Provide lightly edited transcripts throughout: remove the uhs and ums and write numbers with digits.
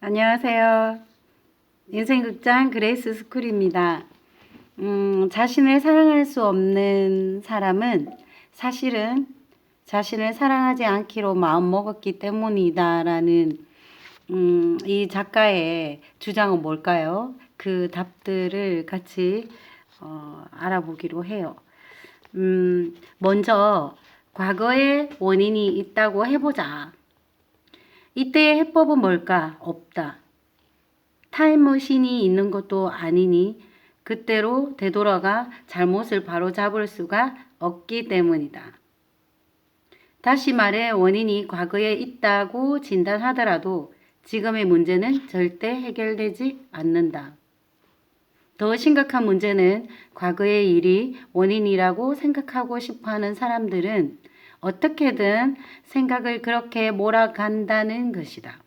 안녕하세요. 인생극장 그레이스 스쿨입니다. 자신을 사랑할 수 없는 사람은 사실은 자신을 사랑하지 않기로 마음먹었기 때문이다라는 이 작가의 주장은 뭘까요? 그 답들을 같이 알아보기로 해요. 먼저 과거에 원인이 있다고 해보자. 이때의 해법은 뭘까? 없다. 타임머신이 있는 것도 아니니 그때로 되돌아가 잘못을 바로잡을 수가 없기 때문이다. 다시 말해 원인이 과거에 있다고 진단하더라도 지금의 문제는 절대 해결되지 않는다. 더 심각한 문제는 과거의 일이 원인이라고 생각하고 싶어하는 사람들은 어떻게든 생각을 그렇게 몰아간다는 것이다.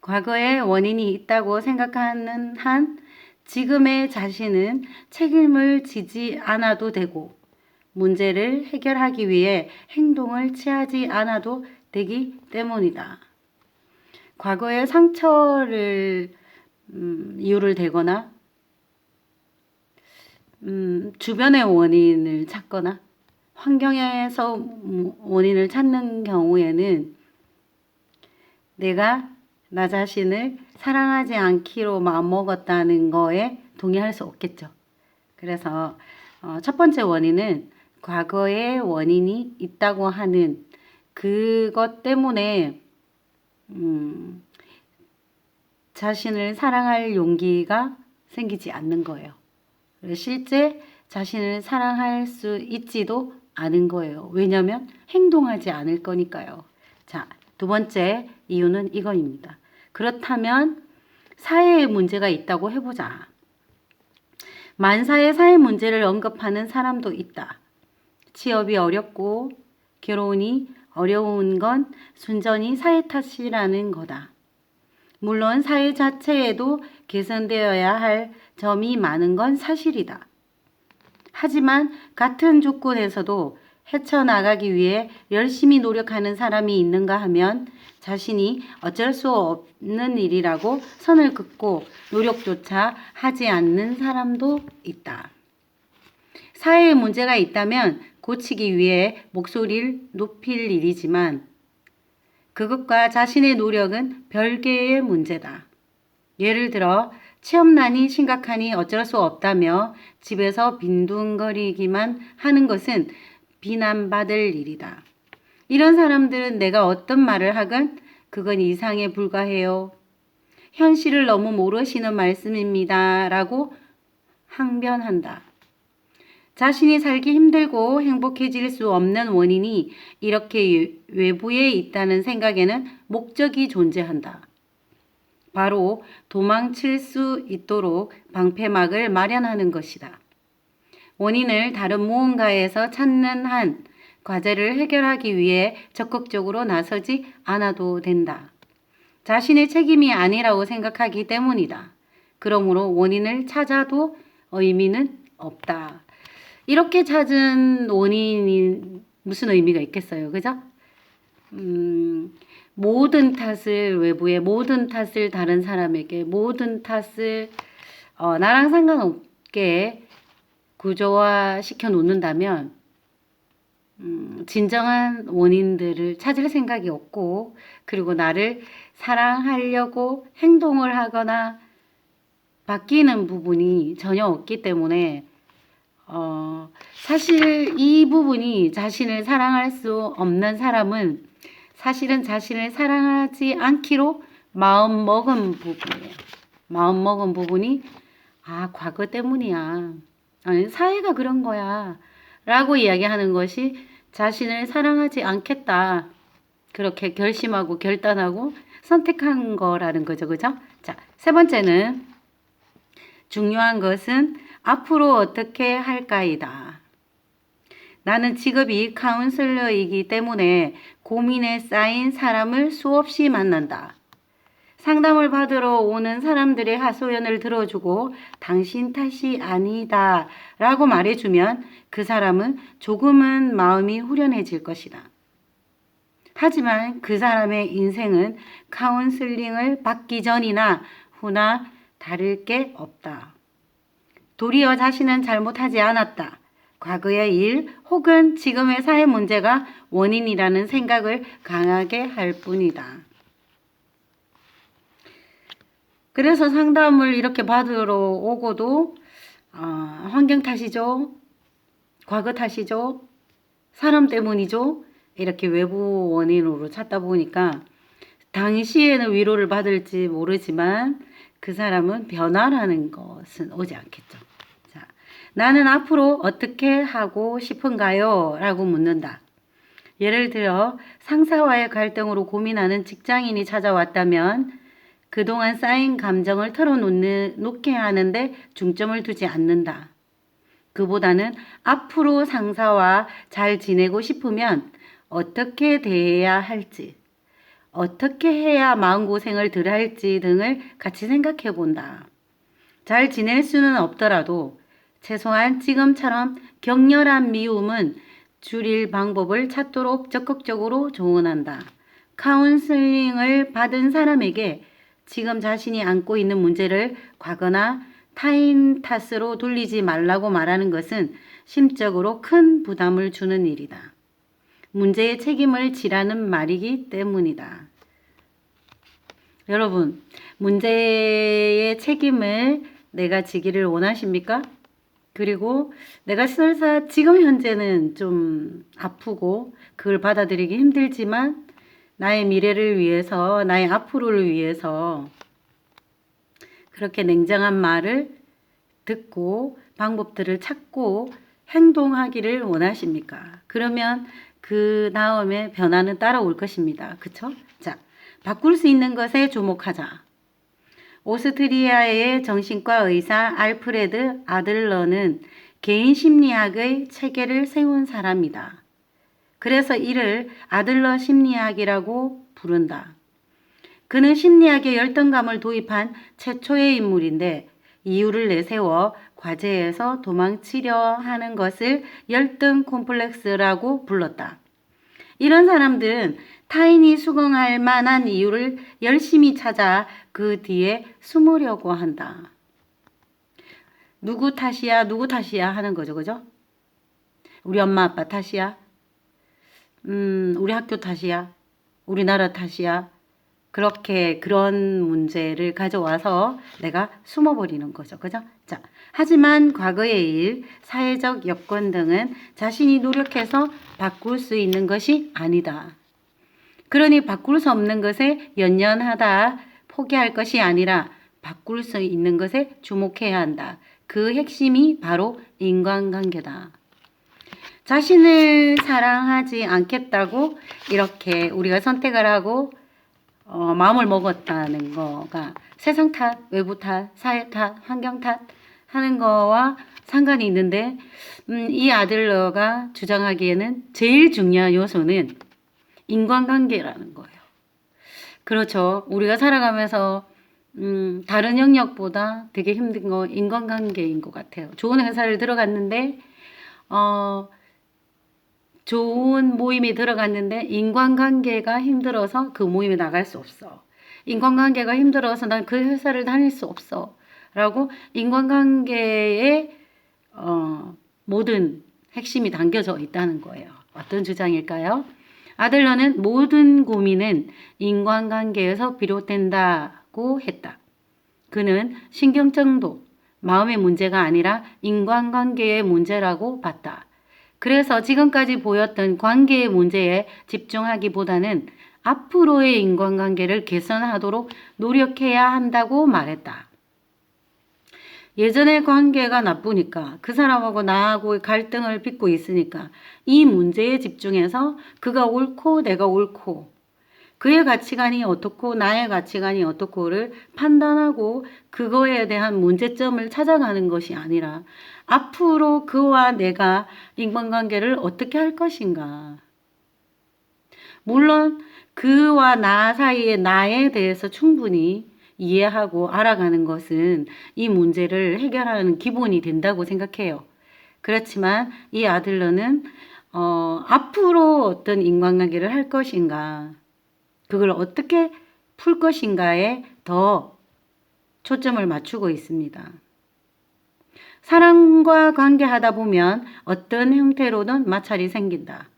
과거에 원인이 있다고 생각하는 한 지금의 자신은 책임을 지지 않아도 되고 문제를 해결하기 위해 행동을 취하지 않아도 되기 때문이다. 과거의 상처를 이유를 대거나 주변의 원인을 찾거나 환경에서 원인을 찾는 경우에는 내가 나 자신을 사랑하지 않기로 마음먹었다는 거에 동의할 수 없겠죠. 그래서 첫 번째 원인은 과거에 원인이 있다고 하는 그것 때문에 자신을 사랑할 용기가 생기지 않는 거예요. 실제 자신을 사랑할 수 있지도 않은 거예요. 왜냐하면 행동하지 않을 거니까요. 자, 두 번째 이유는 이거입니다. 그렇다면 사회에 문제가 있다고 해보자. 만사의 사회 문제를 언급하는 사람도 있다. 취업이 어렵고 결혼이 어려운 건 순전히 사회 탓이라는 거다. 물론 사회 자체에도 개선되어야 할 점이 많은 건 사실이다. 하지만 같은 조건에서도 헤쳐나가기 위해 열심히 노력하는 사람이 있는가 하면 자신이 어쩔 수 없는 일이라고 선을 긋고 노력조차 하지 않는 사람도 있다. 사회에 문제가 있다면 고치기 위해 목소리를 높일 일이지만 그것과 자신의 노력은 별개의 문제다. 예를 들어 취업난이 심각하니 어쩔 수 없다며 집에서 빈둥거리기만 하는 것은 비난받을 일이다. 이런 사람들은 내가 어떤 말을 하건 그건 이상에 불과해요. 현실을 너무 모르시는 말씀입니다. 라고 항변한다. 자신이 살기 힘들고 행복해질 수 없는 원인이 이렇게 외부에 있다는 생각에는 목적이 존재한다. 바로 도망칠 수 있도록 방패막을 마련하는 것이다. 원인을 다른 무언가에서 찾는 한 과제를 해결하기 위해 적극적으로 나서지 않아도 된다. 자신의 책임이 아니라고 생각하기 때문이다. 그러므로 원인을 찾아도 의미는 없다. 이렇게 찾은 원인이 무슨 의미가 있겠어요. 그죠? 모든 탓을 외부에, 모든 탓을 다른 사람에게, 모든 탓을 나랑 상관없게 구조화 시켜 놓는다면 진정한 원인들을 찾을 생각이 없고 그리고 나를 사랑하려고 행동을 하거나 바뀌는 부분이 전혀 없기 때문에 사실 이 부분이 자신을 사랑할 수 없는 사람은 사실은 자신을 사랑하지 않기로 마음먹은 부분이에요. 마음먹은 부분이 과거 때문이야. 아니, 사회가 그런 거야. 라고 이야기하는 것이 자신을 사랑하지 않겠다. 그렇게 결심하고 결단하고 선택한 거라는 거죠. 그죠? 자, 세 번째는 중요한 것은 앞으로 어떻게 할까이다. 나는 직업이 카운슬러이기 때문에 고민에 쌓인 사람을 수없이 만난다. 상담을 받으러 오는 사람들의 하소연을 들어주고 당신 탓이 아니다 라고 말해주면 그 사람은 조금은 마음이 후련해질 것이다. 하지만 그 사람의 인생은 카운슬링을 받기 전이나 후나 다를 게 없다. 도리어 자신은 잘못하지 않았다. 과거의 일 혹은 지금의 사회 문제가 원인이라는 생각을 강하게 할 뿐이다. 그래서 상담을 이렇게 받으러 오고도 환경 탓이죠. 과거 탓이죠. 사람 때문이죠. 이렇게 외부 원인으로 찾다 보니까 당시에는 위로를 받을지 모르지만 그 사람은 변화라는 것은 오지 않겠죠. 자, 나는 앞으로 어떻게 하고 싶은가요? 라고 묻는다. 예를 들어 상사와의 갈등으로 고민하는 직장인이 찾아왔다면 그동안 쌓인 감정을 털어놓게 하는데 중점을 두지 않는다. 그보다는 앞으로 상사와 잘 지내고 싶으면 어떻게 대해야 할지, 어떻게 해야 마음고생을 덜 할지 등을 같이 생각해 본다. 잘 지낼 수는 없더라도 최소한 지금처럼 격렬한 미움은 줄일 방법을 찾도록 적극적으로 조언한다. 카운슬링을 받은 사람에게 지금 자신이 안고 있는 문제를 과거나 타인 탓으로 돌리지 말라고 말하는 것은 심적으로 큰 부담을 주는 일이다. 문제의 책임을 지라는 말이기 때문이다. 여러분, 문제의 책임을 내가 지기를 원하십니까? 그리고 내가 설사 지금 현재는 좀 아프고 그걸 받아들이기 힘들지만 나의 미래를 위해서, 나의 앞으로를 위해서 그렇게 냉정한 말을 듣고 방법들을 찾고 행동하기를 원하십니까? 그러면 그 다음에 변화는 따라올 것입니다. 그쵸? 자, 바꿀 수 있는 것에 주목하자. 오스트리아의 정신과 의사 알프레드 아들러는 개인 심리학의 체계를 세운 사람이다. 그래서 이를 아들러 심리학이라고 부른다. 그는 심리학에 열등감을 도입한 최초의 인물인데 이유를 내세워 과제에서 도망치려 하는 것을 열등 콤플렉스라고 불렀다. 이런 사람들은 타인이 수긍할 만한 이유를 열심히 찾아 그 뒤에 숨으려고 한다. 누구 탓이야, 누구 탓이야 하는 거죠. 그죠? 우리 엄마 아빠 탓이야? 우리 학교 탓이야? 우리나라 탓이야? 그렇게 그런 문제를 가져와서 내가 숨어버리는 거죠. 그죠? 자, 하지만 과거의 일, 사회적 여건 등은 자신이 노력해서 바꿀 수 있는 것이 아니다. 그러니 바꿀 수 없는 것에 연연하다 포기할 것이 아니라 바꿀 수 있는 것에 주목해야 한다. 그 핵심이 바로 인간관계다. 자신을 사랑하지 않겠다고 이렇게 우리가 선택을 하고 마음을 먹었다는 거가 세상 탓, 외부 탓, 사회 탓, 환경 탓 하는 거와 상관이 있는데 이 아들러가 주장하기에는 제일 중요한 요소는 인간관계라는 거예요. 그렇죠. 우리가 살아가면서 다른 영역보다 되게 힘든 거 인간관계인 것 같아요. 좋은 회사를 들어갔는데 좋은 모임에 들어갔는데 인간관계가 힘들어서 그 모임에 나갈 수 없어. 인간관계가 힘들어서 난 그 회사를 다닐 수 없어. 라고 인간관계에 모든 핵심이 담겨져 있다는 거예요. 어떤 주장일까요? 아들러는 모든 고민은 인간관계에서 비롯된다고 했다. 그는 신경증도 마음의 문제가 아니라 인간관계의 문제라고 봤다. 그래서 지금까지 보였던 관계의 문제에 집중하기보다는 앞으로의 인간관계를 개선하도록 노력해야 한다고 말했다. 예전의 관계가 나쁘니까 그 사람하고 나하고 갈등을 빚고 있으니까 이 문제에 집중해서 그가 옳고 내가 옳고 그의 가치관이 어떻고 나의 가치관이 어떻고를 판단하고 그거에 대한 문제점을 찾아가는 것이 아니라 앞으로 그와 내가 인간관계를 어떻게 할 것인가. 물론 그와 나 사이의 나에 대해서 충분히 이해하고 알아가는 것은 이 문제를 해결하는 기본이 된다고 생각해요. 그렇지만 이 아들러는 앞으로 어떤 인간관계를 할 것인가, 그걸 어떻게 풀 것인가에 더 초점을 맞추고 있습니다. 사람과 관계하다 보면 어떤 형태로든 마찰이 생긴다.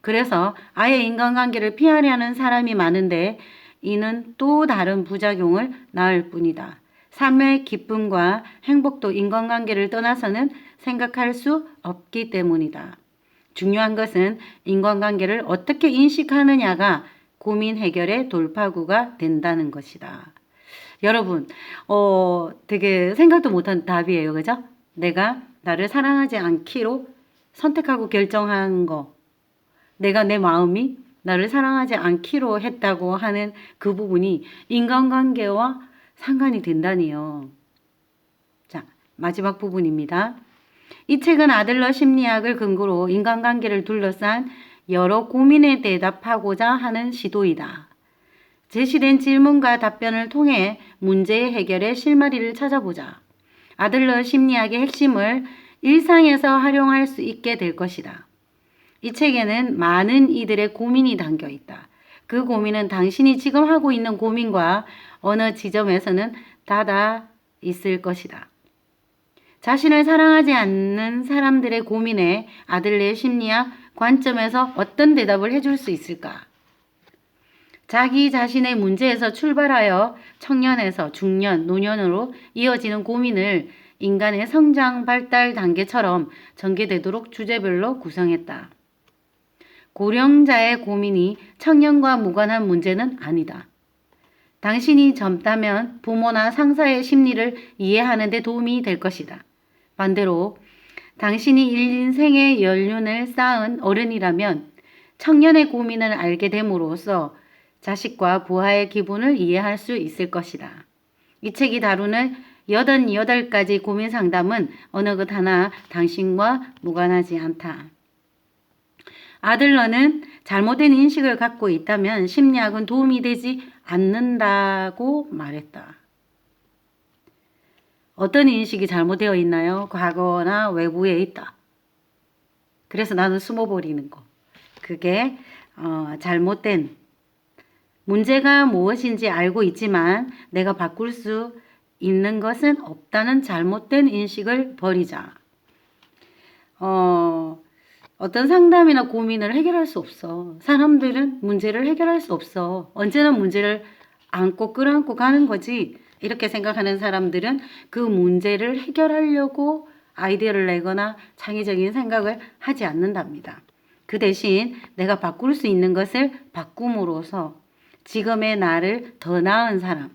그래서 아예 인간관계를 피하려는 사람이 많은데 이는 또 다른 부작용을 낳을 뿐이다. 삶의 기쁨과 행복도 인간관계를 떠나서는 생각할 수 없기 때문이다. 중요한 것은 인간관계를 어떻게 인식하느냐가 고민 해결의 돌파구가 된다는 것이다. 여러분, 되게 생각도 못한 답이에요. 그죠? 내가 나를 사랑하지 않기로 선택하고 결정한 거, 내가 내 마음이 나를 사랑하지 않기로 했다고 하는 그 부분이 인간관계와 상관이 된다니요. 자, 마지막 부분입니다. 이 책은 아들러 심리학을 근거로 인간관계를 둘러싼 여러 고민에 대답하고자 하는 시도이다. 제시된 질문과 답변을 통해 문제의 해결의 실마리를 찾아보자. 아들러 심리학의 핵심을 일상에서 활용할 수 있게 될 것이다. 이 책에는 많은 이들의 고민이 담겨 있다. 그 고민은 당신이 지금 하고 있는 고민과 어느 지점에서는 닿아 있을 것이다. 자신을 사랑하지 않는 사람들의 고민에 아들러의 심리학 관점에서 어떤 대답을 해줄 수 있을까? 자기 자신의 문제에서 출발하여 청년에서 중년, 노년으로 이어지는 고민을 인간의 성장 발달 단계처럼 전개되도록 주제별로 구성했다. 고령자의 고민이 청년과 무관한 문제는 아니다. 당신이 젊다면 부모나 상사의 심리를 이해하는 데 도움이 될 것이다. 반대로 당신이 인생의 연륜을 쌓은 어른이라면 청년의 고민을 알게 됨으로써 자식과 부하의 기분을 이해할 수 있을 것이다. 이 책이 다루는 88가지 고민 상담은 어느 것 하나 당신과 무관하지 않다. 아들러는 잘못된 인식을 갖고 있다면 심리학은 도움이 되지 않는다고 말했다. 어떤 인식이 잘못되어 있나요? 과거나 외부에 있다. 그래서 나는 숨어버리는 거. 그게 잘못된, 문제가 무엇인지 알고 있지만 내가 바꿀 수 있는 것은 없다는 잘못된 인식을 버리자. 어떤 상담이나 고민을 해결할 수 없어. 사람들은 문제를 해결할 수 없어. 언제나 문제를 안고 끌어안고 가는 거지. 이렇게 생각하는 사람들은 그 문제를 해결하려고 아이디어를 내거나 창의적인 생각을 하지 않는답니다. 그 대신 내가 바꿀 수 있는 것을 바꿈으로써 지금의 나를 더 나은 사람,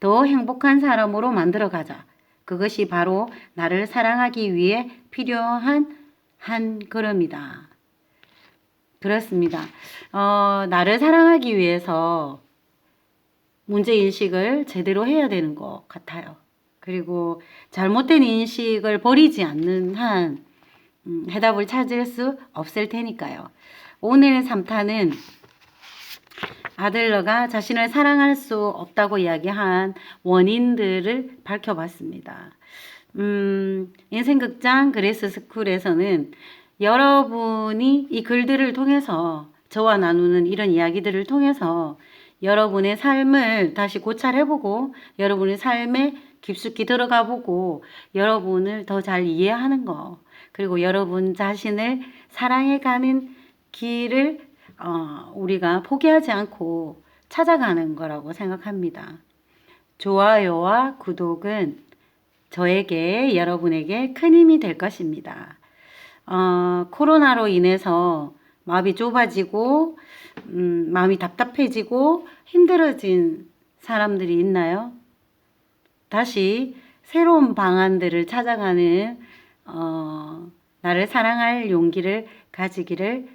더 행복한 사람으로 만들어 가자. 그것이 바로 나를 사랑하기 위해 필요한 한 걸음이다. 그렇습니다. 나를 사랑하기 위해서 문제인식을 제대로 해야 되는 것 같아요. 그리고 잘못된 인식을 버리지 않는 한 해답을 찾을 수 없을 테니까요. 오늘 3탄은 아들러가 자신을 사랑할 수 없다고 이야기한 원인들을 밝혀봤습니다. 인생극장 그레이스 스쿨에서는 여러분이 이 글들을 통해서 저와 나누는 이런 이야기들을 통해서 여러분의 삶을 다시 고찰해보고 여러분의 삶에 깊숙이 들어가보고 여러분을 더 잘 이해하는 거, 그리고 여러분 자신을 사랑해가는 길을 우리가 포기하지 않고 찾아가는 거라고 생각합니다. 좋아요와 구독은 저에게, 여러분에게 큰 힘이 될 것입니다. 코로나로 인해서 마음이 좁아지고 마음이 답답해지고 힘들어진 사람들이 있나요? 다시 새로운 방안들을 찾아가는 나를 사랑할 용기를 가지기를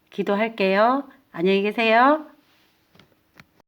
기도할게요. 안녕히 계세요.